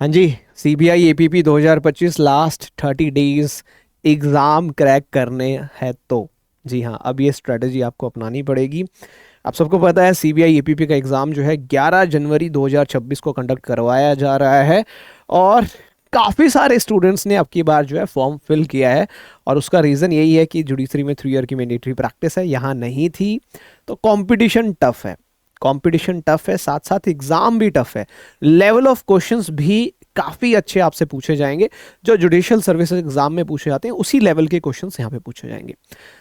हाँ जी। CBI APP 2025 last 30 days exam crack करने हैं तो जी हाँ, अब ये स्ट्रेटजी आपको अपनानी पड़ेगी। आप सबको पता है सीबीआई एपीपी का एग्ज़ाम जो है 11 जनवरी 2026 को कंडक्ट करवाया जा रहा है और काफ़ी सारे स्टूडेंट्स ने अब की बार जो है फॉर्म फिल किया है। और उसका रीज़न यही है कि जुडिशरी में 3 ईयर की मैंडेटरी प्रैक्टिस है, यहाँ नहीं थी, तो कंपटीशन टफ है। कंपटीशन टफ है, साथ साथ एग्जाम भी टफ है। लेवल ऑफ क्वेश्चंस भी काफ़ी अच्छे आपसे पूछे जाएंगे। जो जुडिशियल सर्विसेज एग्जाम में पूछे जाते हैं उसी लेवल के क्वेश्चंस यहाँ पे पूछे जाएंगे।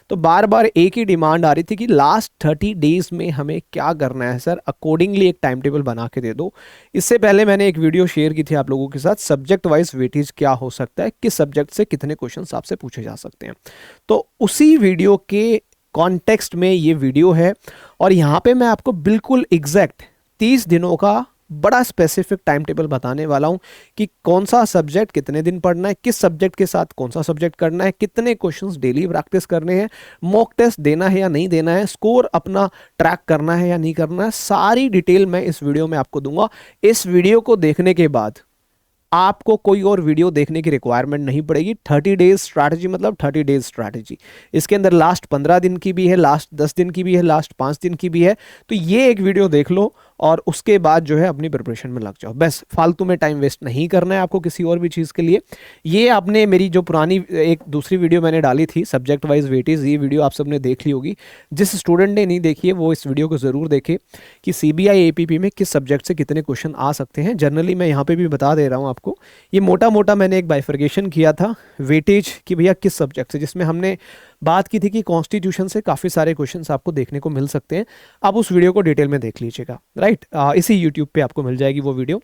तो बार बार एक ही डिमांड आ रही थी कि लास्ट 30 डेज में हमें क्या करना है सर, अकॉर्डिंगली एक टाइम टेबल बना के दे दो। इससे पहले मैंने एक वीडियो शेयर की थी आप लोगों के साथ, सब्जेक्ट वाइज वेटेज क्या हो सकता है, किस सब्जेक्ट से कितने क्वेश्चन आपसे पूछे जा सकते हैं। तो उसी वीडियो के कॉन्टेक्स्ट में ये वीडियो है और यहाँ पे मैं आपको बिल्कुल एग्जैक्ट 30 दिनों का बड़ा स्पेसिफिक टाइम टेबल बताने वाला हूँ कि कौन सा सब्जेक्ट कितने दिन पढ़ना है, किस सब्जेक्ट के साथ कौन सा सब्जेक्ट करना है, कितने क्वेश्चंस डेली प्रैक्टिस करने हैं, मॉक टेस्ट देना है या नहीं देना है, स्कोर अपना ट्रैक करना है या नहीं करना है, सारी डिटेल मैं इस वीडियो में आपको दूंगा। इस वीडियो को देखने के बाद आपको कोई और वीडियो देखने की रिक्वायरमेंट नहीं पड़ेगी। 30 डेज स्ट्रैटेजी मतलब 30 डेज स्ट्रैटेजी। इसके अंदर लास्ट 15 दिन की भी है, लास्ट 10 दिन की भी है, लास्ट 5 दिन की भी है। तो ये एक वीडियो देख लो और उसके बाद जो है अपनी प्रिपरेशन में लग जाओ। बस फालतू में टाइम वेस्ट नहीं करना है आपको किसी और भी चीज़ के लिए। ये आपने मेरी जो पुरानी एक दूसरी वीडियो मैंने डाली थी सब्जेक्ट वाइज वेटेज, ये वीडियो आप सबने देख ली होगी। जिस स्टूडेंट ने नहीं देखी है वो इस वीडियो को ज़रूर देखे कि सीबीआई एपीपी में किस सब्जेक्ट से कितने क्वेश्चन आ सकते हैं। जनरली मैं यहाँ पे भी बता दे रहा हूँ आपको। ये मोटा मोटा मैंने एक बाइफर्केशन किया था वेटेज कि भैया किस सब्जेक्ट से, जिसमें हमने बात की थी कि कॉन्स्टिट्यूशन से काफ़ी सारे क्वेश्चंस आपको देखने को मिल सकते हैं। आप उस वीडियो को डिटेल में देख लीजिएगा, राइट। इसी यूट्यूब पे आपको मिल जाएगी वो वीडियो।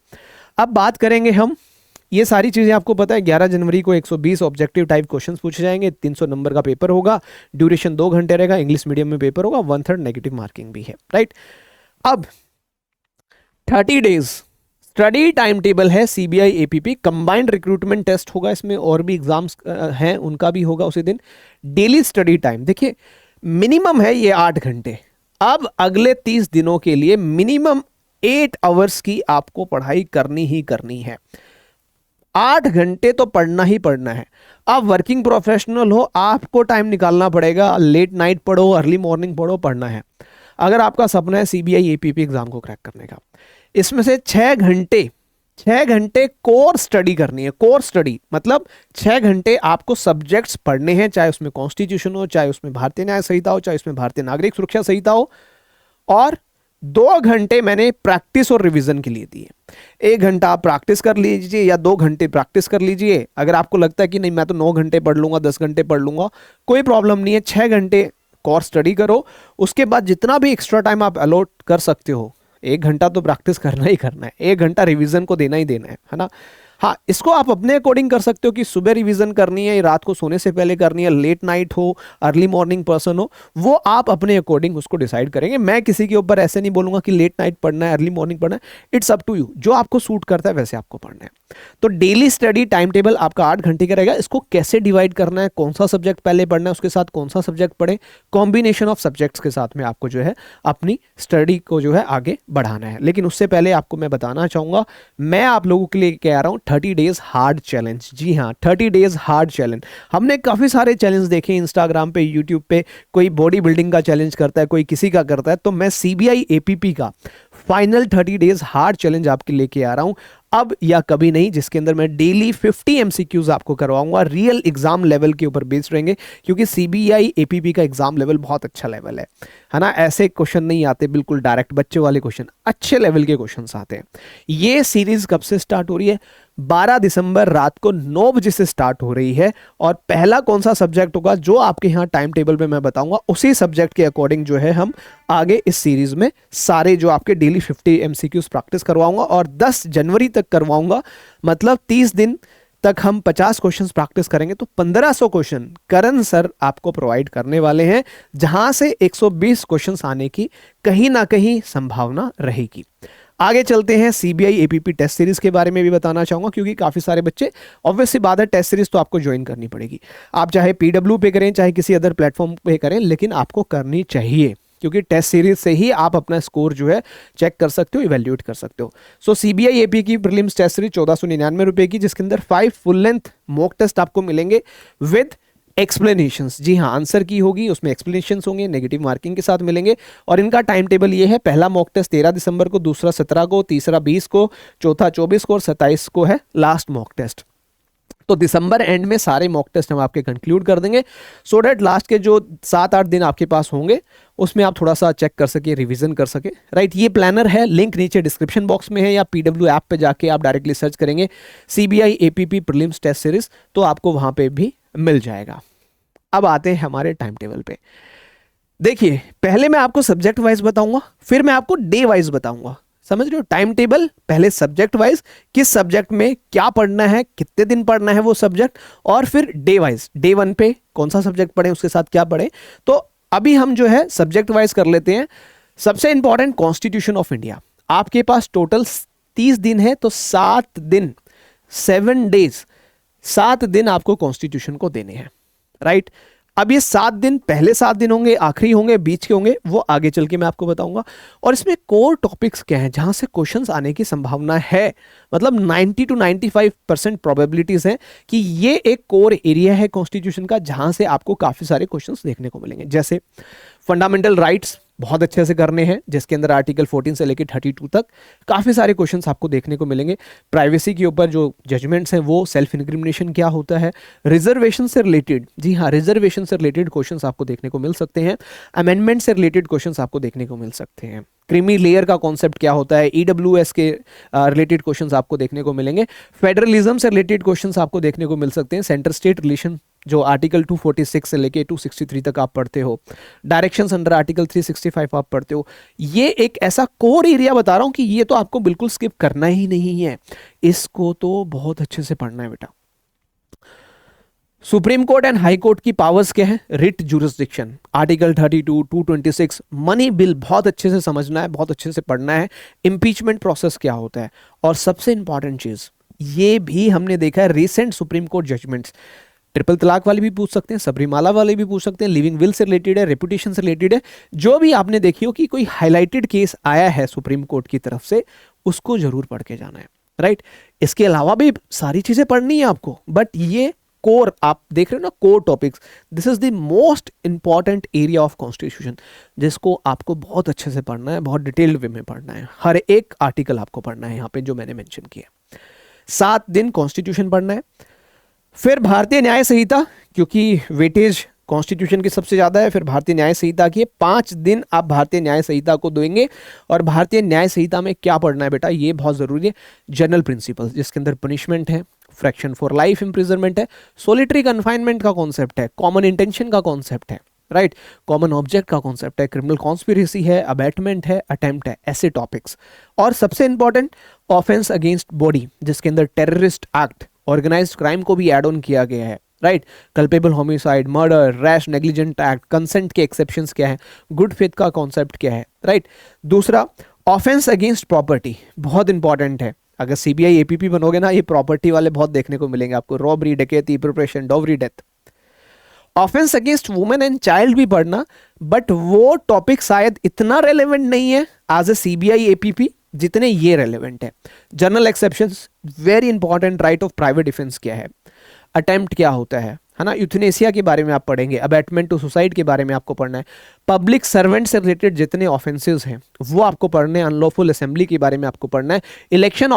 अब बात करेंगे हम, ये सारी चीज़ें आपको पता है 11 जनवरी को 120 ऑब्जेक्टिव टाइप क्वेश्चंस पूछे जाएंगे, 300 नंबर का पेपर होगा, ड्यूरेशन 2 घंटे रहेगा, इंग्लिश मीडियम में पेपर होगा, 1/3 नेगेटिव मार्किंग भी है, राइट। अब 30 डेज स्टडी टाइम टेबल है CBI APP. Combined recruitment test होगा इसमें, और भी एग्जाम्स हैं उनका भी होगा उसी दिन। डेली स्टडी टाइम देखिए मिनिमम है ये 8 घंटे। अब अगले 30 दिनों के लिए मिनिमम 8 आवर्स की आपको पढ़ाई करनी ही करनी है। 8 घंटे तो पढ़ना ही पढ़ना है। आप वर्किंग प्रोफेशनल हो, आपको टाइम निकालना पड़ेगा, लेट नाइट पढ़ो, अर्ली मॉर्निंग पढ़ो, पढ़ना है। अगर आपका सपना है सीबीआई एपीपी एग्जाम को क्रैक करने का, इसमें से 6 घंटे कोर स्टडी करनी है। कोर स्टडी मतलब 6 घंटे आपको सब्जेक्ट्स पढ़ने हैं, चाहे उसमें कॉन्स्टिट्यूशन हो, चाहे उसमें भारतीय न्याय संहिता हो, चाहे उसमें भारतीय नागरिक सुरक्षा संहिता हो, और 2 घंटे मैंने प्रैक्टिस और रिवीजन के लिए दिए। 1 घंटा आप प्रैक्टिस कर लीजिए या 2 घंटे प्रैक्टिस कर लीजिए। अगर आपको लगता है कि नहीं मैं तो 9 घंटे पढ़ लूंगा, 10 घंटे पढ़ लूंगा, कोई प्रॉब्लम नहीं है। 6 घंटे कोर स्टडी करो, उसके बाद जितना भी एक्स्ट्रा टाइम आप अलॉट कर सकते हो, 1 घंटा तो प्रैक्टिस करना ही करना है, 1 घंटा रिवीजन को देना ही देना है ना। हाँ, इसको आप अपने अकॉर्डिंग कर सकते हो कि सुबह रिवीजन करनी है, रात को सोने से पहले करनी है, लेट नाइट हो, अर्ली मॉर्निंग पर्सन हो, वो आप अपने अकॉर्डिंग उसको डिसाइड करेंगे। मैं किसी के ऊपर ऐसे नहीं बोलूंगा कि लेट नाइट पढ़ना है, अर्ली मॉर्निंग पढ़ना है। इट्स अप टू यू, जो आपको सूट करता है वैसे आपको पढ़ना है। तो डेली स्टडी टाइम टेबल आपका 8 घंटे का रहेगा। इसको कैसे डिवाइड करना है, कौन सा सब्जेक्ट पहले पढ़ना है, उसके साथ कौन सा सब्जेक्ट पढ़े, कॉम्बिनेशन ऑफ सब्जेक्ट्स के साथ में आपको जो है अपनी स्टडी को जो है आगे बढ़ाना है। लेकिन उससे पहले आपको मैं बताना चाहूंगा, मैं आप लोगों के लिए कह रहा हूं 30 डेज हार्ड चैलेंज। जी हाँ, 30 डेज हार्ड चैलेंज। हमने काफी सारे चैलेंज देखे इंस्टाग्राम पे, यूट्यूब पे, कोई बॉडी बिल्डिंग का चैलेंज करता है, कोई किसी का करता है। तो मैं सीबीआई एपीपी का फाइनल 30 डेज हार्ड चैलेंज आपके लेके आ रहा हूं, अब या कभी नहीं, जिसके अंदर मैं डेली 50 एमसीक्यूज आपको करवाऊंगा। रियल एग्जाम लेवल के ऊपर बेस्ड रहेंगे, क्योंकि सीबीआई एपीपी का एग्जाम लेवल बहुत अच्छा लेवल है ना। ऐसे क्वेश्चन नहीं आते बिल्कुल डायरेक्ट बच्चे वाले क्वेश्चन, अच्छे लेवल के क्वेश्चंस आते हैं। ये सीरीज कब से स्टार्ट हो रही है? 12 दिसंबर रात को 9 बजे से स्टार्ट हो रही है। और पहला कौन सा सब्जेक्ट होगा जो आपके यहाँ टाइम टेबल पे मैं बताऊंगा, उसी सब्जेक्ट के अकॉर्डिंग जो है हम आगे इस सीरीज में सारे जो आपके डेली 50 एमसीक्यूज प्रैक्टिस करवाऊंगा और 10 जनवरी तक करवाऊंगा। मतलब 30 दिन तक हम 50 क्वेश्चंस प्रैक्टिस करेंगे, तो 1500 क्वेश्चन करण सर आपको प्रोवाइड करने वाले हैं, जहां से 120 क्वेश्चंस आने की कहीं ना कहीं संभावना रहेगी। आगे चलते हैं, सीबीआई एपीपी टेस्ट सीरीज के बारे में भी बताना चाहूंगा, क्योंकि काफी सारे बच्चे, ऑब्वियस सी बात है, टेस्ट सीरीज तो आपको ज्वाइन करनी पड़ेगी। आप चाहे पीडब्ल्यू पे करें, चाहे किसी अदर प्लेटफॉर्म पे करें, लेकिन आपको करनी चाहिए, क्योंकि टेस्ट सीरीज से ही आप अपना स्कोर जो है चेक कर सकते हो, इवेल्युएट कर सकते हो। सो सीबीआई एपी की प्रीलिम्स टेस्ट सीरीज 1499 की, जिसके अंदर 5 फुल लेंथ मॉक टेस्ट आपको मिलेंगे विद एक्सप्लेनेशंस। जी हाँ, आंसर की होगी, उसमें एक्सप्लेनेशंस होंगे, नेगेटिव मार्किंग के साथ मिलेंगे। और इनका टाइम टेबल ये है, पहला मॉक टेस्ट 13 दिसंबर को, दूसरा 17 को, तीसरा 20 को, चौथा 24 को और 27 को है लास्ट मॉक टेस्ट। तो दिसंबर एंड में सारे मॉक टेस्ट हम आपके कंक्लूड कर देंगे, सो डैट लास्ट के जो 7-8 दिन आपके पास होंगे उसमें आप थोड़ा सा चेक कर सके, रिवीजन कर सके, राइट। ये प्लानर है, लिंक नीचे डिस्क्रिप्शन बॉक्स में है, या पीडब्ल्यू ऐप पे जाके आप डायरेक्टली सर्च करेंगे CBI APP prelims test series, तो आपको वहां पे भी मिल जाएगा। अब आते हैं हमारे टाइम टेबल पे। देखिए, पहले मैं आपको सब्जेक्ट वाइज बताऊंगा, फिर मैं आपको डे वाइज बताऊंगा, समझ रहे हो। टाइम टेबल पहले सब्जेक्ट वाइज, किस सब्जेक्ट में क्या पढ़ना है, कितने दिन पढ़ना है वो सब्जेक्ट, और फिर डे वाइज, डे 1 पे कौन सा सब्जेक्ट पढ़े, उसके साथ क्या पढ़े। तो अभी हम जो है सब्जेक्ट वाइज कर लेते हैं। सबसे इंपॉर्टेंट, कॉन्स्टिट्यूशन ऑफ इंडिया। आपके पास टोटल 30 दिन है, तो 7 दिन, 7 डेज, 7 दिन आपको कॉन्स्टिट्यूशन को देने हैं, राइट। अब ये 7 दिन, पहले 7 दिन होंगे, आखिरी होंगे, बीच के होंगे, वो आगे चल के मैं आपको बताऊंगा। और इसमें कोर टॉपिक्स क्या हैं जहां से क्वेश्चंस आने की संभावना है, मतलब 90 to 95% प्रोबेबिलिटीज है कि ये एक कोर एरिया है कॉन्स्टिट्यूशन का, जहां से आपको काफी सारे क्वेश्चंस देखने को मिलेंगे। जैसे फंडामेंटल राइट्स बहुत अच्छे से करने हैं, जिसके अंदर आर्टिकल 14 से लेकर 32 तक काफी सारे क्वेश्चंस आपको देखने को मिलेंगे। प्राइवेसी के ऊपर जो जजमेंट्स हैं, वो सेल्फ इंक्रिमिनेशन क्या होता है, रिजर्वेशन से रिलेटेड, जी हाँ, रिजर्वेशन से रिलेटेड क्वेश्चंस आपको देखने को मिल सकते हैं। अमेंडमेंट से रिलेटेड क्वेश्चंस आपको देखने को मिल सकते हैं। क्रीमी लेयर का कॉन्सेप्ट क्या होता है, ईडब्ल्यूएस के रिलेटेड क्वेश्चंस आपको देखने को मिलेंगे। फेडरलिज्म से रिलेटेड क्वेश्चंस आपको देखने को मिल सकते हैं। सेंटर स्टेट रिलेशन जो आर्टिकल 246 से लेके 263 तक आप पढ़ते हो, डायरेक्शंस अंडर आर्टिकल 365 आप पढ़ते हो। ये एक ऐसा कोर एरिया बता रहा हूं कि ये तो आपको बिल्कुल स्किप करना ही नहीं है, इसको तो बहुत अच्छे से पढ़ना है बेटा। Supreme court and high court की पावर्स क्या है, writ jurisdiction, article 32, 226, money bill बहुत अच्छे से समझना है, बहुत अच्छे से पढ़ना है। इम्पीचमेंट प्रोसेस क्या होता है, और सबसे इंपॉर्टेंट चीज ये भी हमने देखा है, recent supreme court judgments, triple तलाक वाले भी पूछ सकते हैं, सबरीमाला वाले भी पूछ सकते हैं, लिविंग विल से रिलेटेड है, रेपुटेशन से रिलेटेड है। जो भी आपने देखी हो कि कोई हाईलाइटेड केस आया है सुप्रीम कोर्ट की तरफ से, उसको जरूर पढ़ के जाना है, राइट। इसके अलावा भी सारी चीजें पढ़नी है आपको, बट ये कोर आप देख रहे हो ना, core topics, this is the most important area of constitution, जिसको आपको बहुत अच्छे से पढ़ना है, बहुत डिटेल्ड वे में पढ़ना है। हर एक आर्टिकल आपको पढ़ना है यहाँ पे जो मैंने मेंशन किया। 7 दिन कॉन्स्टिट्यूशन पढ़ना है। फिर भारतीय न्याय संहिता, क्योंकि वेटेज कॉन्स्टिट्यूशन की सबसे ज्यादा है, फिर भारतीय न्याय संहिता की 5 दिन आप भारतीय न्याय संहिता को देंगे। और भारतीय न्याय संहिता में क्या पढ़ना है बेटा, ये बहुत जरूरी है। जनरल प्रिंसिपल्स, जिसके अंदर पनिशमेंट है, फ्रैक्शन फॉर लाइफ इम्प्रिजनमेंट है, सोलिटरी कन्फाइनमेंट का कॉन्सेप्ट है, कॉमन इंटेंशन का कॉन्सेप्ट है, राइट, कॉमन ऑब्जेक्ट का कॉन्सेप्ट है, क्रिमिनल कॉन्स्पिरेसी है, अबैटमेंट है, अटेम्प्ट है, ऐसे टॉपिक्स। और सबसे इंपॉर्टेंट, ऑफेंस अगेंस्ट बॉडी, जिसके अंदर टेररिस्ट एक्ट, ऑर्गेनाइज्ड क्राइम को भी एड ऑन किया गया है, right. Culpable homicide, murder, rash negligent act, consent के एक्सेप्शंस क्या है, गुड फेथ का कॉन्सेप्ट क्या है, राइट। दूसरा, ऑफेंस अगेंस्ट प्रॉपर्टी, बहुत इंपॉर्टेंट है। अगर सीबीआई एपीपी बनोगे ना, ये प्रॉपर्टी वाले बहुत देखने को मिलेंगे आपको, रॉबरी, डकैती, preparation, dowry, death. Offence against women and child भी पढ़ना, बट वो टॉपिक शायद इतना रेलेवेंट नहीं है एज ए सीबीआई एपीपी जितने ये रेलेवेंट है। General exceptions very important, right of private defence क्या है, अटेम्प्ट क्या होता है ना, यूथनेसिया के बारे में आप पढ़ेंगे, अबैटमेंट टू सुसाइड के बारे में आपको पढ़ना है, पब्लिक सर्वेंट से रिलेटेड जितने ऑफेंसेस हैं वो आपको पढ़ने हैं, अनलॉफुल असेंबली के बारे में आपको पढ़ना है, इलेक्शन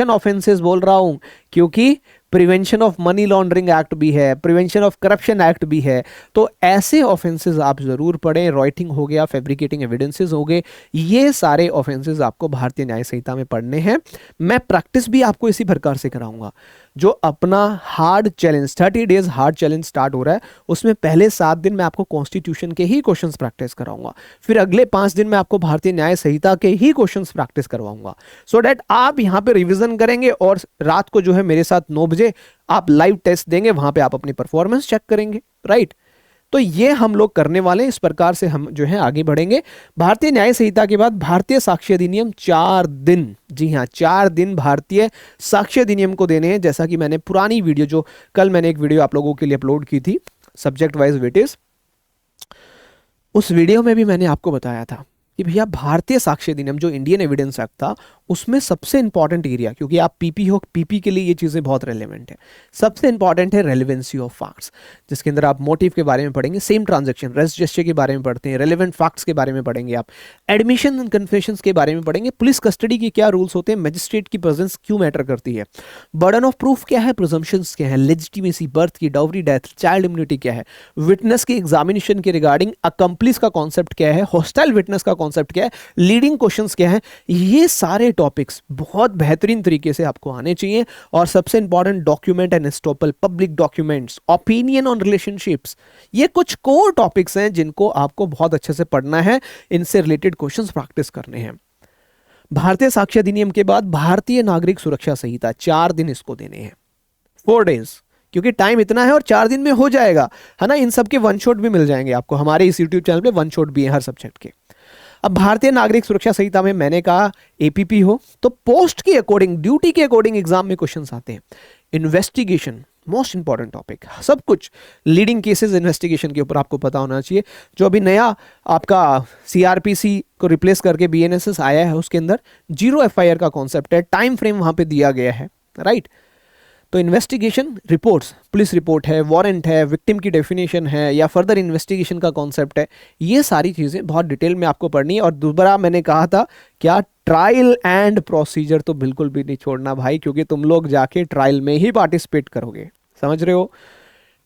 ऑफेंसेस बोल रहा हूं क्योंकि prevention of money laundering act भी है, प्रिवेंशन ऑफ करप्शन एक्ट भी है, तो ऐसे ऑफेंसेस आप जरूर पढ़ें। रॉइटिंग हो गया, फैब्रिकेटिंग एविडेंसेस हो गए, ये सारे ऑफेंसेस आपको भारतीय न्याय संहिता में पढ़ने हैं। मैं प्रैक्टिस भी आपको इसी प्रकार से कराऊंगा। जो अपना hard challenge 30 days hard challenge start हो रहा है, उसमें पहले 7 दिन मैं आपको कॉन्स्टिट्यूशन के ही क्वेश्चंस प्रैक्टिस कराऊंगा, फिर अगले 5 दिन मैं आपको भारतीय न्याय संहिता के ही क्वेश्चंस प्रैक्टिस करवाऊंगा, सो दैट आप यहां पे रिवीजन करेंगे और रात को जो है मेरे साथ 9 बजे आप लाइव टेस्ट देंगे, वहां पे आप अपनी परफॉर्मेंस चेक करेंगे, राइट। तो ये हम लोग करने वाले हैं, इस प्रकार से हम जो है आगे बढ़ेंगे। भारतीय न्याय संहिता के बाद भारतीय साक्ष्य अधिनियम 4 दिन, जी हाँ 4 दिन भारतीय साक्ष्य अधिनियम को देने हैं। जैसा कि मैंने पुरानी वीडियो, जो कल मैंने एक वीडियो आप लोगों के लिए अपलोड की थी, सब्जेक्ट वाइज वेटेज, उस वीडियो में भी मैंने आपको बताया था कि भैया भारतीय साक्ष्य अधिनियम जो इंडियन एविडेंस एक्ट था, उसमें सबसे इंपॉर्टेंट एरिया, क्योंकि आप पीपी हो, पीपी के लिए ये चीज़ें बहुत रेलेवेंट है, सबसे इंपॉर्टेंट है रेलेवेंसी ऑफ फैक्ट्स, जिसके अंदर आप मोटिव के बारे में पढ़ेंगे, सेम ट्रांजैक्शन रेस्ट जेस्चर के बारे में पढ़ते हैं, रेलेवेंट फैक्ट्स के बारे में पढ़ेंगे, आप एडमिशन एंड कन्फेशंस के बारे में पढ़ेंगे, पुलिस कस्टडी के क्या रूल्स होते हैं, मजिस्ट्रेट की प्रेजेंस क्यों मैटर करती है, बर्डन ऑफ प्रूफ क्या है, प्रिजम्पशंस क्या है, लेजिटिमेसी, बर्थ की, डाउरी, डेथ, चाइल्ड इम्यूनिटी क्या है, विटनेस की एग्जामिनेशन के रिगार्डिंग अकम्प्लिस का कॉन्सेप्ट क्या है, हॉस्टाइल विटनेस का कॉन्सेप्ट क्या है, लीडिंग क्वेश्चंस क्या है, ये सारे टॉपिक्स बहुत बेहतरीन तरीके से आपको आने चाहिए। और सबसे important document and estoppel, public documents, opinion on relationships, ये कुछ कोर टॉपिक्स हैं जिनको आपको बहुत अच्छे से पढ़ना है, इनसे रिलेटेड क्वेश्चंस प्रैक्टिस करने हैं। भारतीय साक्ष्य अधिनियम के बाद भारतीय नागरिक सुरक्षा संहिता, 4 दिन इसको देने हैं, 4 डेज, क्योंकि टाइम इतना है और 4 दिन में हो जाएगा, है ना। इन सब के वन शॉट भी मिल जाएंगे आपको, हमारे इस यूट्यूब चैनल पे वन शॉट भी है हर सब्जेक्ट के। अब भारतीय नागरिक सुरक्षा संहिता में मैंने कहा एपीपी हो तो पोस्ट के अकॉर्डिंग, ड्यूटी के अकॉर्डिंग एग्जाम में क्वेश्चंस आते हैं। इन्वेस्टिगेशन मोस्ट इंपॉर्टेंट टॉपिक, सब कुछ लीडिंग केसेस इन्वेस्टिगेशन के ऊपर आपको पता होना चाहिए। जो अभी नया आपका सीआरपीसी को रिप्लेस करके बीएनएसएस आया है, उसके अंदर 0 एफआईआर का कॉन्सेप्ट है, टाइम फ्रेम वहां पे दिया गया है, राइट। तो इन्वेस्टिगेशन रिपोर्ट्स, पुलिस रिपोर्ट है, वारंट है, विक्टिम की डेफिनेशन है, या फर्दर इन्वेस्टिगेशन का कॉन्सेप्ट है, ये सारी चीज़ें बहुत डिटेल में आपको पढ़नी है। और दोबारा मैंने कहा था क्या, ट्रायल एंड प्रोसीजर तो बिल्कुल भी नहीं छोड़ना भाई, क्योंकि तुम लोग जाके ट्रायल में ही पार्टिसिपेट करोगे, समझ रहे हो।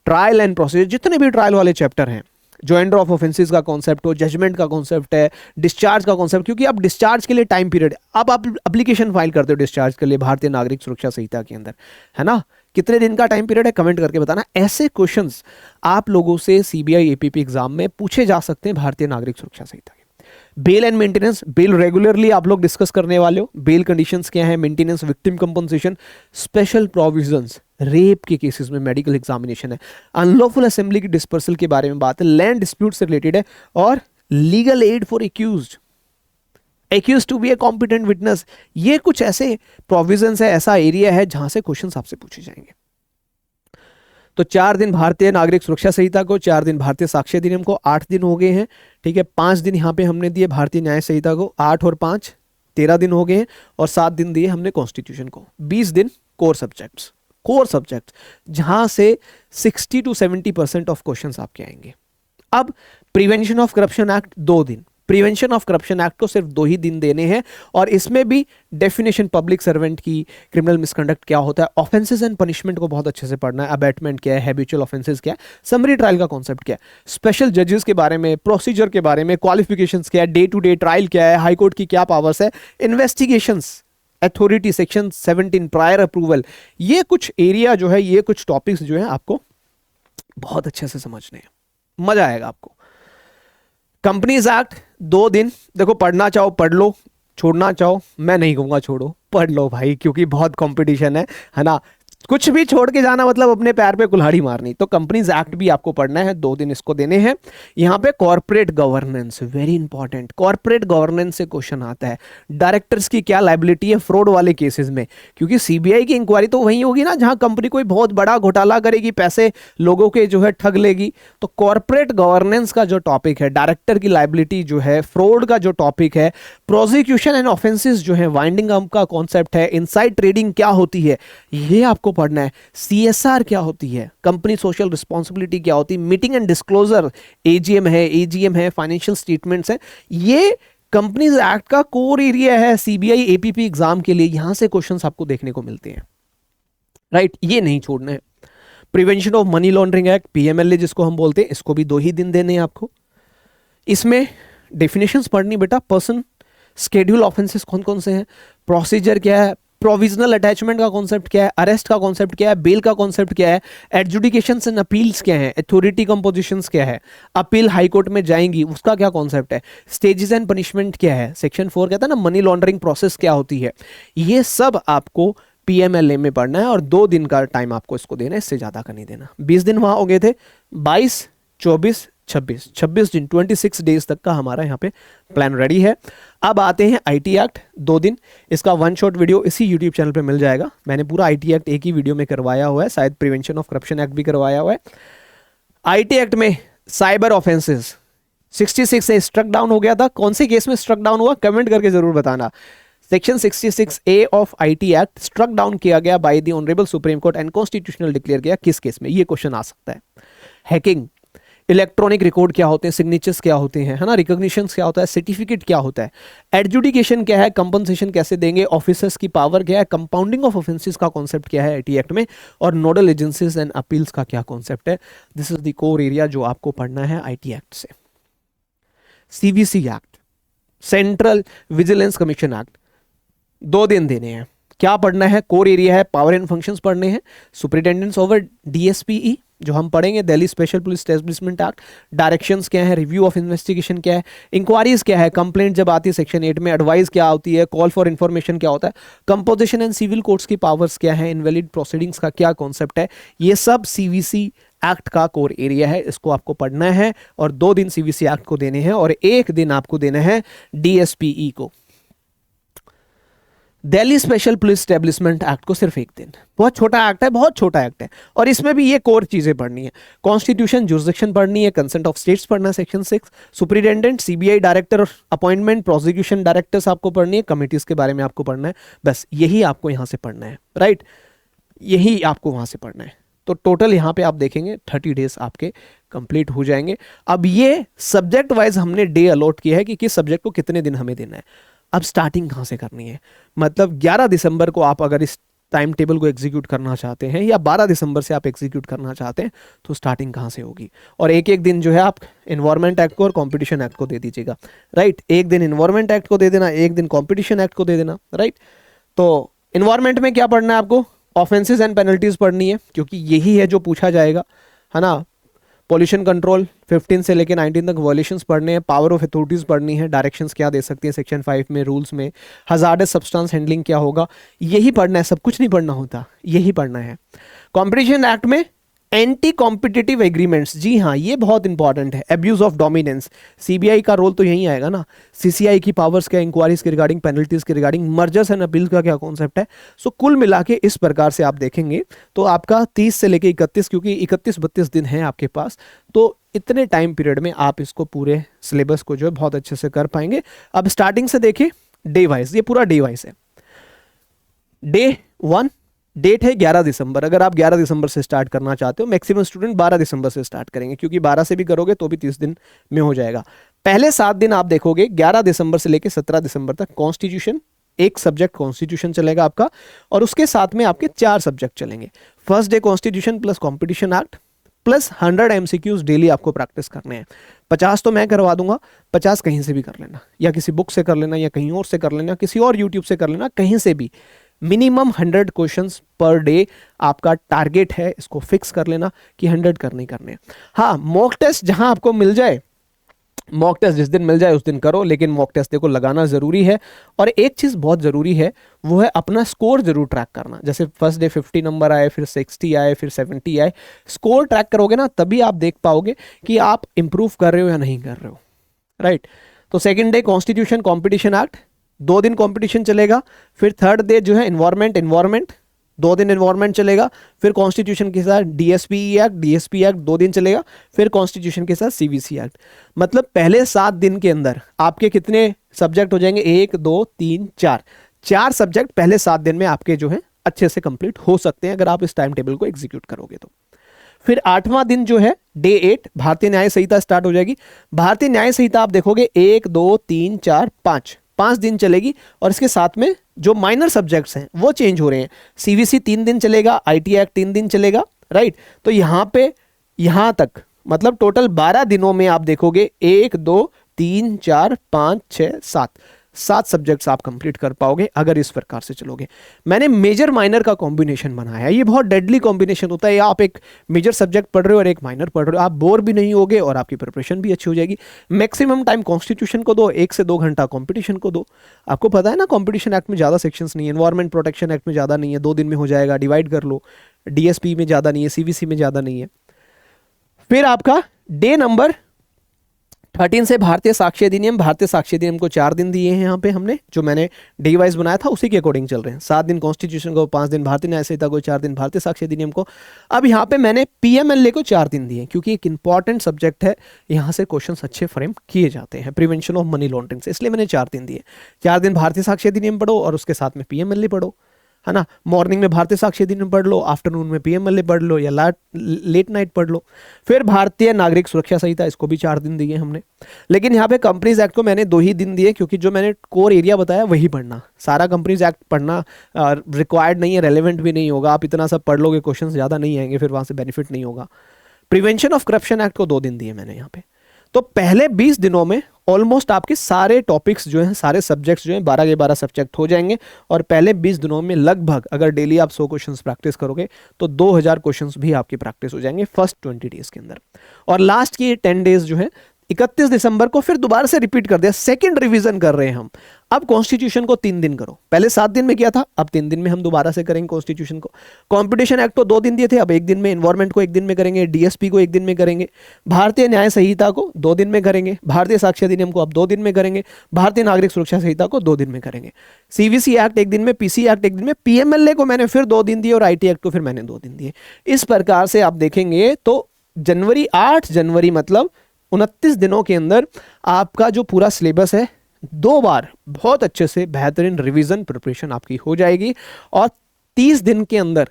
ट्रायल एंड प्रोसीजर, जितने भी ट्रायल वाले चैप्टर हैं, जॉइंडर ऑफ ऑफेंसेस का कॉन्सेप्ट हो, जजमेंट का कॉन्सेप्ट है, डिस्चार्ज का कॉन्सेप्ट, क्योंकि अब डिस्चार्ज के लिए टाइम पीरियड, अब आप एप्लीकेशन फाइल करते हो डिस्चार्ज के लिए भारतीय नागरिक सुरक्षा संहिता के अंदर, है ना, कितने दिन का टाइम पीरियड है, कमेंट करके बताना। ऐसे क्वेश्चंस आप लोगों से सीबीआई एपीपी एग्जाम में पूछे जा सकते हैं भारतीय नागरिक सुरक्षा संहिता के। Bail and maintenance, bail regularly आप लोग डिस्कस करने वाले हो, बेल कंडीशंस क्या है, maintenance, victim compensation, special provisions, rape के केसेस में मेडिकल एग्जामिनेशन है, अनलॉफुल असेंबली की डिस्पर्सल के बारे में बात है, लैंड डिस्प्यूट से रिलेटेड है, और legal aid for accused to be a competent witness. ये कुछ ऐसे प्रोविजंस है, ऐसा एरिया है जहां से क्वेश्चंस आपसे पूछे जाएंगे। तो 4 दिन भारतीय नागरिक सुरक्षा संहिता को, 4 दिन भारतीय साक्ष्य अधिनियम को, 8 दिन हो गए हैं, ठीक है। 5 दिन यहां पे हमने दिए भारतीय न्याय संहिता को, 8 और 5 13 दिन हो गए हैं, और 7 दिन दिए हमने कॉन्स्टिट्यूशन को, 20 दिन कोर सब्जेक्ट्स जहां से 60 to 70% ऑफ क्वेश्चंस आपके आएंगे। अब प्रिवेंशन ऑफ करप्शन एक्ट 2 दिन, प्रिवेंशन ऑफ करप्शन एक्ट को सिर्फ 2 ही दिन देने हैं, और इसमें भी डेफिनेशन पब्लिक सर्वेंट की, क्रिमिनल मिसकंडक्ट क्या होता है, ऑफेंसेस एंड पनिशमेंट को बहुत अच्छे से पढ़ना है, अबैटमेंट क्या है, हैबिचुअल ऑफेंसेस क्या है, समरी ट्रायल का कॉन्सेप्ट क्या है, स्पेशल जजेस के बारे में, प्रोसीजर के बारे में, क्वालिफिकेशंस क्या है, डे टू डे ट्रायल क्या है, हाई कोर्ट की क्या पावर्स है, investigations authority section 17 prior approval, ये कुछ एरिया जो है, ये कुछ टॉपिक्स जो है आपको बहुत अच्छे से समझने हैं, मजा आएगा आपको। कंपनीज एक्ट 2 दिन, देखो पढ़ना चाहो पढ़ लो, छोड़ना चाहो, मैं नहीं कहूंगा छोड़ो, पढ़ लो भाई, क्योंकि बहुत कंपटीशन है ना। कुछ भी छोड़ के जाना मतलब अपने पैर पे कुल्हाड़ी मारनी। तो कंपनीज एक्ट भी आपको पढ़ना है, 2 दिन इसको देने हैं। यहाँ पे corporate governance very important, corporate governance से क्वेश्चन आता है, डायरेक्टर्स की क्या लायबिलिटी है फ्रॉड वाले केसेस में, क्योंकि सीबीआई की इंक्वायरी तो वही होगी ना जहां कंपनी कोई बहुत बड़ा घोटाला करेगी, पैसे लोगों के जो है ठग लेगी। तो कॉर्पोरेट गवर्नेंस का जो टॉपिक है, डायरेक्टर की लायबिलिटी जो है, फ्रॉड का जो टॉपिक है, प्रोसिक्यूशन एंड ऑफेंसेस जो है, वाइंडिंग अप का कॉन्सेप्ट है, इनसाइड ट्रेडिंग क्या होती है ये आपको पढ़ना है, सीएसआर क्या होती है, कंपनी सोशल रिस्पॉन्सिबिलिटी क्या होती है, मीटिंग एंड डिस्क्लोजर, एजीएम है, फाइनेंशियल स्टेटमेंट्स है, ये कंपनीज एक्ट का कोर एरिया है सीबीआई एपीपी एग्जाम के लिए। यहां से क्वेश्चंस आपको देखने को मिलते हैं, राइट, ये नहीं छोड़ना है। Prevention of money laundering act, PMLA जिसको हम बोलते हैं, इसको भी 2 ही दिन देने हैं आपको। इसमें डेफिनेशंस पढ़नी बेटा, पर्सन, स्केड्यूल ऑफेंसेस कौन कौन से हैं, प्रोसीजर क्या है, प्रोविजनल अटैचमेंट का कॉन्सेप्ट क्या है, अरेस्ट का कॉन्सेप्ट क्या है, बेल का कॉन्सेप्ट क्या है, एडजुडिकेशंस एंड अपील्स क्या है, अथॉरिटी कंपोजिशंस क्या है, अपील हाई कोर्ट में जाएंगी उसका क्या कॉन्सेप्ट है, स्टेजेस एंड पनिशमेंट क्या है, सेक्शन 4 कहता है ना मनी लॉन्ड्रिंग प्रोसेस क्या होती है, ये सब आपको पीएमएलए में पढ़ना है। और 2 दिन का टाइम आपको इसको देना है, इससे ज्यादा का नहीं देना। 20 दिन वहां हो गए थे, 22, 24, 26 दिन, 26 डेज तक का हमारा यहाँ पे प्लान रेडी है। अब आते हैं आईटी एक्ट, 2 दिन, इसका वन शॉट वीडियो इसी यूट्यूब चैनल पे मिल जाएगा। मैंने पूरा आईटी एक्ट एक ही वीडियो में करवाया हुआ है, शायद प्रिवेंशन ऑफ करप्शन एक्ट भी करवाया हुआ है। आईटी एक्ट में साइबर ऑफेंसेस, 66 ए स्ट्रक डाउन हो गया था, कौन से केस में स्ट्रक डाउन हुआ कमेंट करके जरूर बताना। Section 66 A of IT act struck down किया गया by the honourable supreme court and constitutional declare किया, किस केस में? ये क्वेश्चन आ सकता है। हैकिंग, इलेक्ट्रॉनिक रिकॉर्ड क्या होते हैं, सिग्नेचर्स क्या होते हैं, है ना, रिकॉग्निशन क्या होता है, सर्टिफिकेट क्या होता है, एडजुडिकेशन क्या है, कंपनसेशन कैसे देंगे, ऑफिसर्स की पावर क्या है, कंपाउंडिंग ऑफ ऑफेंसेस का कॉन्सेप्ट क्या है आईटी एक्ट में, और नोडल एजेंसीज एंड अपील्स का क्या कॉन्सेप्ट है। This is the core area जो आपको पढ़ना है आईटी एक्ट से। CVC act, central vigilance commission act, 2 दिन देने हैं। क्या पढ़ना है? कोर एरिया है, पावर एंड फंक्शंस पढ़ने हैं, सुपरिटेंडेंट्स ओवर डीएसपीई जो हम पढ़ेंगे, Delhi special police establishment act, directions क्या है, रिव्यू ऑफ इन्वेस्टिगेशन क्या है, इंक्वायरीज क्या है, कंप्लेंट जब आती है सेक्शन 8 में, एडवाइस क्या होती है, कॉल फॉर इन्फॉर्मेशन क्या होता है, कंपोजिशन एंड सिविल कोर्ट्स की पावर्स क्या है, इनवैलिड प्रोसीडिंग्स का क्या कॉन्सेप्ट है, ये सब सीवीसी एक्ट का कोर एरिया है, इसको आपको पढ़ना है। और 2 दिन सीवीसी एक्ट को देने हैं और 1 दिन आपको देना है डीएसपीई को। Delhi special police establishment act को सिर्फ 1 दिन। बहुत छोटा एक्ट है, बहुत छोटा एक्ट है, और इसमें भी ये कोर चीजें पढ़नी है। कॉन्स्टिट्यूशन, जुरिसडिक्शन पढ़नी है, कंसेंट ऑफ स्टेट्स पढ़ना है section 6, superintendent, CBI director appointment, prosecution directors आपको पढ़नी है, कमिटीज के बारे में आपको पढ़ना है, बस यही आपको यहां से पढ़ना है, राइट, यही आपको वहां से पढ़ना है। तो टोटल यहाँ पे आप देखेंगे 30 डेज आपके कंप्लीट हो जाएंगे। अब ये सब्जेक्ट वाइज हमने डे अलॉट किया है कि किस सब्जेक्ट को कितने दिन हमें देना है। अब स्टार्टिंग कहाँ से करनी है, मतलब 11 दिसंबर को आप अगर इस टाइम टेबल को एग्जीक्यूट करना चाहते हैं, या 12 दिसंबर से आप एग्जीक्यूट करना चाहते हैं, तो स्टार्टिंग कहाँ से होगी। और एक एक दिन जो है आप एनवायरमेंट एक्ट को और कंपटीशन एक्ट को दे दीजिएगा, राइट। एक दिन एनवायरमेंट एक्ट को दे देना, एक दिन कंपटीशन एक्ट को दे देना, राइट। तो एनवायरमेंट में क्या पढ़ना है आपको? ऑफेंसेस एंड पेनल्टीज पढ़नी है, क्योंकि यही है जो पूछा जाएगा, है ना। पॉल्यूशन कंट्रोल 15 से लेकर 19 तक वॉल्यूशंस पढ़ने हैं, पावर ऑफ अथॉरिटीज पढ़नी है, डायरेक्शंस क्या दे सकती हैं सेक्शन 5 में, रूल्स में, हजार्डस सब्सटेंस हैंडलिंग क्या होगा, यही पढ़ना है, सब कुछ नहीं पढ़ना होता, यही पढ़ना है। कॉम्पिटिशन एक्ट में एंटी कॉम्पिटिटिव एग्रीमेंट्स, जी हाँ ये बहुत इंपॉर्टेंट है। एब्यूज ऑफ डोमिनेंस, सीबीआई का रोल तो यही आएगा ना, सीसीआई की पावर्स क्या, इंक्वायरीज के रिगार्डिंग, पेनल्टीज के रिगार्डिंग, मर्जर्स एंड अपील का क्या कॉन्सेप्ट है। सो कुल मिला के इस प्रकार से आप देखेंगे तो आपका 30 से लेके 31, क्योंकि 31-32 दिन है आपके पास, तो इतने टाइम पीरियड में आप इसको पूरे सिलेबस को जो है बहुत अच्छे से कर पाएंगे। अब स्टार्टिंग से देखिए डे वाइज, ये पूरा डे वाइज है। डे 1 डेट है 11 दिसंबर। अगर आप 11 दिसंबर से स्टार्ट करना चाहते हो, मैक्सिमम स्टूडेंट 12 दिसंबर से स्टार्ट करेंगे, क्योंकि 12 से भी करोगे तो भी 30 दिन में हो जाएगा। पहले 7 दिन आप देखोगे 11 दिसंबर से लेकर 17 दिसंबर तक कॉन्स्टिट्यूशन, एक सब्जेक्ट कॉन्स्टिट्यूशन चलेगा आपका, और उसके साथ में आपके 4 सब्जेक्ट चलेंगे। First day constitution plus competition act plus 100 MCQs daily आपको प्रैक्टिस करने हैं। 50 तो मैं करवा दूंगा, 50 कहीं से भी कर लेना, या किसी बुक से कर लेना, या कहीं और से कर लेना, किसी और यूट्यूब से कर लेना, कहीं से भी। मिनिमम 100 क्वेश्चंस पर डे आपका टारगेट है, इसको फिक्स कर लेना कि 100 करने करने। हाँ, मॉक टेस्ट जहां आपको मिल जाए, मॉक टेस्ट जिस दिन मिल जाए उस दिन करो, लेकिन मॉक टेस्ट देखो लगाना जरूरी है। और एक चीज बहुत जरूरी है, वो है अपना स्कोर जरूर ट्रैक करना। जैसे फर्स्ट डे 50 नंबर आए, फिर 60 आए, फिर 70 आए, स्कोर ट्रैक करोगे ना, तभी आप देख पाओगे कि आप इंप्रूव कर रहे हो या नहीं कर रहे हो, राइट। तो second day constitution competition act, 2 दिन कॉम्पिटिशन चलेगा। फिर थर्ड डे जो है एनवायरमेंट 2 दिन एनवायरमेंट चलेगा। फिर कॉन्स्टिट्यूशन के साथ डीएसपी एक्ट 2 दिन चलेगा। फिर कॉन्स्टिट्यूशन के साथ सीवीसी एक्ट। मतलब पहले 7 दिन के अंदर आपके कितने सब्जेक्ट हो जाएंगे? 1 2 3 4 सब्जेक्ट पहले 7 दिन में आपके जो है अच्छे से कंप्लीट हो सकते हैं, अगर आप इस टाइम टेबल को एग्जीक्यूट करोगे तो। फिर 8वां दिन जो है डे 8, भारतीय न्याय संहिता स्टार्ट हो जाएगी। भारतीय न्याय संहिता आप देखोगे 1 2 3 4 5 दिन चलेगी, और इसके साथ में जो माइनर सब्जेक्ट्स हैं वो चेंज हो रहे हैं। सीवीसी 3 दिन चलेगा, आईटी एक्ट 3 दिन चलेगा, राइट। तो यहां पे यहां तक मतलब टोटल 12 दिनों में आप देखोगे 1 2 3 4 5 6 7 सब्जेक्ट्स आप कंप्लीट कर पाओगे अगर इस प्रकार से चलोगे। मैंने मेजर माइनर का कॉम्बिनेशन बनाया है, ये बहुत डेडली कॉम्बिनेशन होता है। आप एक मेजर सब्जेक्ट पढ़ रहे हो और एक माइनर पढ़ रहे हो, आप बोर भी नहीं होगे और आपकी प्रिपरेशन भी अच्छी हो जाएगी। मैक्सिमम टाइम कॉन्स्टिट्यूशन को दो, 1 से 2 घंटा कॉम्पिटिशन को दो। आपको पता है ना, कॉम्पिटिशन एक्ट में ज़्यादा सेक्शंस नहीं है, एनवायरमेंट प्रोटेक्शन एक्ट में ज़्यादा नहीं है, 2 दिन में हो जाएगा, डिवाइड कर लो। डीएसपी में ज़्यादा नहीं है, सीवीसी में ज़्यादा नहीं है। फिर आपका डे नंबर 13 से भारतीय साक्ष्य अधिनियम, भारतीय साक्ष्य अधिनियम को 4 दिन दिए हैं यहाँ पे हमने, जो मैंने डे वाइज बनाया था उसी के अकॉर्डिंग चल रहे हैं। 7 दिन कॉन्स्टिट्यूशन को, 5 दिन भारतीय न्याय संहिता को, 4 दिन भारतीय साक्ष्य अधिनियम को। अब यहाँ पे मैंने पीएमएलए को 4 दिन दिए क्योंकि एक इंपॉर्टेंट सब्जेक्ट है, यहाँ से क्वेश्चन अच्छे फ्रेम किए जाते हैं प्रिवेंशन ऑफ मनी लॉन्ड्रिंग से, इसलिए मैंने 4 दिन दिए। 4 दिन भारतीय साक्ष्य अधिनियम पढ़ो और उसके साथ में पीएमएलए पढ़ो, है ना। मॉर्निंग में भारतीय साक्ष्य अधिनियम पढ़ लो, आफ्टरनून में पीएमएलए पढ़ लो या लेट नाइट पढ़ लो। फिर भारतीय नागरिक सुरक्षा संहिता, इसको भी 4 दिन दिए हमने। लेकिन यहाँ पे कंपनीज एक्ट को मैंने 2 ही दिन दिए क्योंकि जो मैंने कोर एरिया बताया वही पढ़ना, सारा कंपनीज एक्ट पढ़ना रिक्वायर्ड नहीं है, रेलिवेंट भी नहीं होगा। आप इतना सब पढ़ लोगे क्वेश्चन ज़्यादा नहीं आएंगे, फिर वहाँ से बेनिफिट नहीं होगा। प्रिवेंशन ऑफ करप्शन एक्ट को 2 दिन दिए मैंने यहाँ पे। तो पहले 20 दिनों में ऑलमोस्ट आपके सारे टॉपिक्स जो हैं, सारे सब्जेक्ट्स जो हैं, 12 के 12 सब्जेक्ट हो जाएंगे। और पहले 20 दिनों में लगभग अगर डेली आप 100 क्वेश्चंस प्रैक्टिस करोगे तो 2000 क्वेश्चंस भी आपकी प्रैक्टिस हो जाएंगे फर्स्ट 20 डेज के अंदर। और लास्ट की 10 डेज जो है 31 दिसंबर को फिर दोबारा से रिपीट कर दिया, सेकंड रिवीजन कर रहे हैं हम। अब कॉन्स्टिट्यूशन को 3 दिन करो, पहले 7 दिन में किया था, अब 3 दिन में हम दोबारा से करेंगे कॉन्स्टिट्यूशन को। कॉम्पिटिशन एक्ट को 2 दिन दिए थे, अब 1 दिन में। एनवायरमेंट को 1 दिन में करेंगे, डीएसपी को 1 दिन में करेंगे, भारतीय न्याय संहिता को 2 दिन में करेंगे, भारतीय साक्ष्य अधिनियम को अब 2 दिन में करेंगे, भारतीय नागरिक सुरक्षा संहिता को 2 दिन में करेंगे, सीवीसी एक्ट 1 दिन में, पीसी एक्ट 1 दिन में, पीएमएलए को मैंने फिर 2 दिन दिए और आईटी एक्ट को फिर मैंने 2 दिन दिए। इस प्रकार से आप देखेंगे तो 8 जनवरी मतलब 29 दिनों के अंदर आपका जो पूरा सिलेबस है 2 बार बहुत अच्छे से बेहतरीन रिवीजन प्रिपरेशन आपकी हो जाएगी। और 30 दिन के अंदर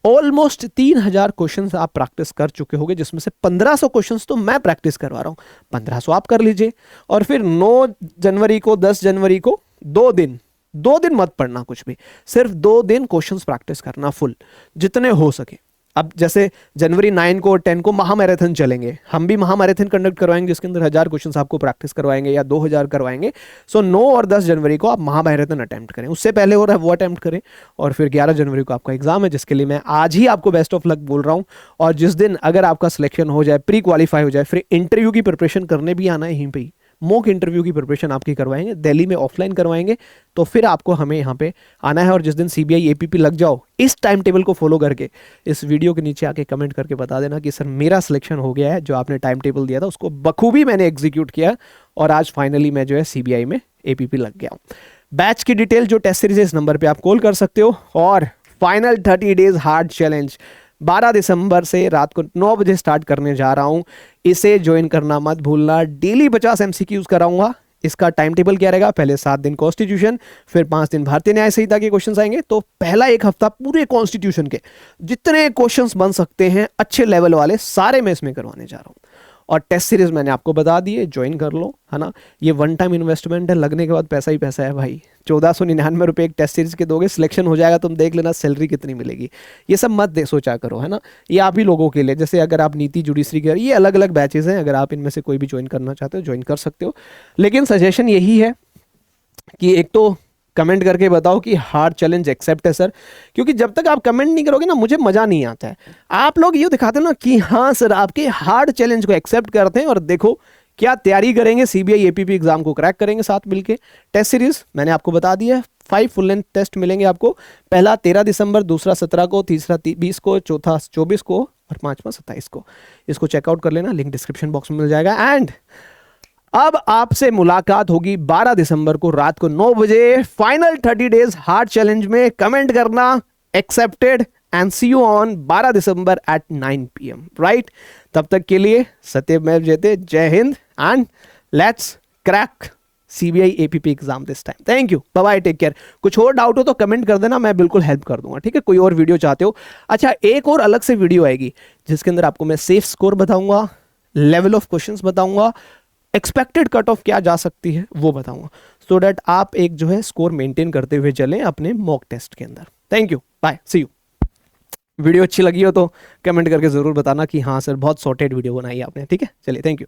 ऑलमोस्ट 3000 क्वेश्चंस आप प्रैक्टिस कर चुके होंगे, जिसमें से 1500 क्वेश्चंस तो मैं प्रैक्टिस करवा रहा हूँ, 1500 आप कर लीजिए। और फिर 9 जनवरी को, 10 जनवरी को 2 दिन मत पढ़ना कुछ भी, सिर्फ 2 दिन क्वेश्चंस प्रैक्टिस करना फुल, जितने हो सके। अब जैसे जनवरी 9 को और 10 को महामैराथन चलेंगे, हम भी महामैराथन कंडक्ट करवाएंगे जिसके अंदर 1000 क्वेश्चंस आपको प्रैक्टिस करवाएंगे या 2000 करवाएंगे। सो 9 और 10 जनवरी को आप महामैराथन अटेम्प्ट करें, उससे पहले हो रहा है वो अटेम्प्ट करें। और फिर 11 जनवरी को आपका एग्जाम है, जिसके लिए मैं आज ही आपको बेस्ट ऑफ लक बोल रहा हूँ। और जिस दिन अगर आपका सिलेक्शन हो जाए, प्री क्वालिफाई हो जाए, फिर इंटरव्यू की प्रिपरेशन करने भी आना है यहीं पर ही। मॉक इंटरव्यू की प्रिपरेशन आपकी करवाएंगे, दिल्ली में ऑफलाइन करवाएंगे, तो फिर आपको हमें यहाँ पे आना है। और जिस दिन सीबीआई एपीपी लग जाओ, इस टाइम टेबल को फॉलो करके इस वीडियो के नीचे आके कमेंट करके बता देना कि सर मेरा सिलेक्शन हो गया है, जो आपने टाइम टेबल दिया था उसको बखूबी मैंने एग्जीक्यूट किया और आज फाइनली मैं जो है सीबीआई में एपीपी लग गया हूँ। बैच की डिटेल जो टेस्ट सीरीज है इस नंबर पर आप कॉल कर सकते हो। और फाइनल 30 डेज हार्ड चैलेंज 12 दिसंबर से रात को 9 बजे स्टार्ट करने जा रहा हूं, इसे ज्वाइन करना मत भूलना। डेली 50 एमसीक्यूज कराऊंगा। इसका टाइम टेबल क्या रहेगा, पहले 7 दिन कॉन्स्टिट्यूशन, फिर 5 दिन भारतीय न्याय संहिता के क्वेश्चंस आएंगे। तो पहला 1 हफ्ता पूरे कॉन्स्टिट्यूशन के जितने क्वेश्चंस बन सकते हैं अच्छे लेवल वाले सारे मैं इसमें करवाने जा रहा हूं। और टेस्ट सीरीज मैंने आपको बता दी है, ज्वाइन कर लो, है ना। ये 1 टाइम इन्वेस्टमेंट है, लगने के बाद पैसा ही पैसा है भाई। 1499 रुपये एक टेस्ट सीरीज के दोगे, सिलेक्शन हो जाएगा, तुम देख लेना सैलरी कितनी मिलेगी। ये सब मत सोचा करो, है ना। ये आप ही लोगों के लिए, जैसे अगर आप नीति जुडिशरी के, ये अलग अलग बैचेस हैं, अगर आप इनमें से कोई भी ज्वाइन करना चाहते हो ज्वाइन कर सकते हो। लेकिन सजेशन यही है कि एक तो कमेंट करके बताओ कि हार्ड चैलेंज एक्सेप्ट है सर, क्योंकि जब तक आप कमेंट नहीं करोगे ना मुझे मज़ा नहीं आता है। आप लोग ये दिखाते हो ना कि हाँ सर आपके हार्ड चैलेंज को एक्सेप्ट करते हैं और देखो क्या तैयारी करेंगे, सीबीआई एपीपी एग्जाम को क्रैक करेंगे साथ मिलके। टेस्ट सीरीज मैंने आपको बता दिया है, 5 फुल लेंथ टेस्ट मिलेंगे आपको। पहला 13 दिसंबर, दूसरा 17 को, तीसरा 20 को, चौथा 24 को और 5वां 27 को। इसको चेकआउट कर लेना, लिंक डिस्क्रिप्शन बॉक्स में मिल जाएगा। एंड अब आपसे मुलाकात होगी 12 दिसंबर को रात को 9 बजे फाइनल 30 डेज हार्ड चैलेंज में। कमेंट करना accepted and see you on 12 December at 9 PM right. तब तक के लिए सत्यमेव जयते, जय हिंद and let's crack CBI APP exam this time. Thank you, bye bye, take care. कुछ और डाउट हो तो कमेंट कर देना, मैं बिल्कुल हेल्प कर दूंगा, ठीक है। कोई और वीडियो चाहते हो, अच्छा एक और अलग से वीडियो आएगी जिसके अंदर आपको मैं सेफ स्कोर बताऊंगा, लेवल ऑफ क्वेश्चंस बताऊंगा, एक्सपेक्टेड कट ऑफ क्या जा सकती है वो बताऊंगा, सो दैट आप एक जो है स्कोर मेंटेन करते हुए चलें अपने मॉक टेस्ट के अंदर। Thank you, bye, see you. Video अच्छी लगी हो तो कमेंट करके जरूर बताना कि हाँ सर बहुत सॉर्टेड वीडियो बनाई है आपने, ठीक है। चलिए, थैंक यू।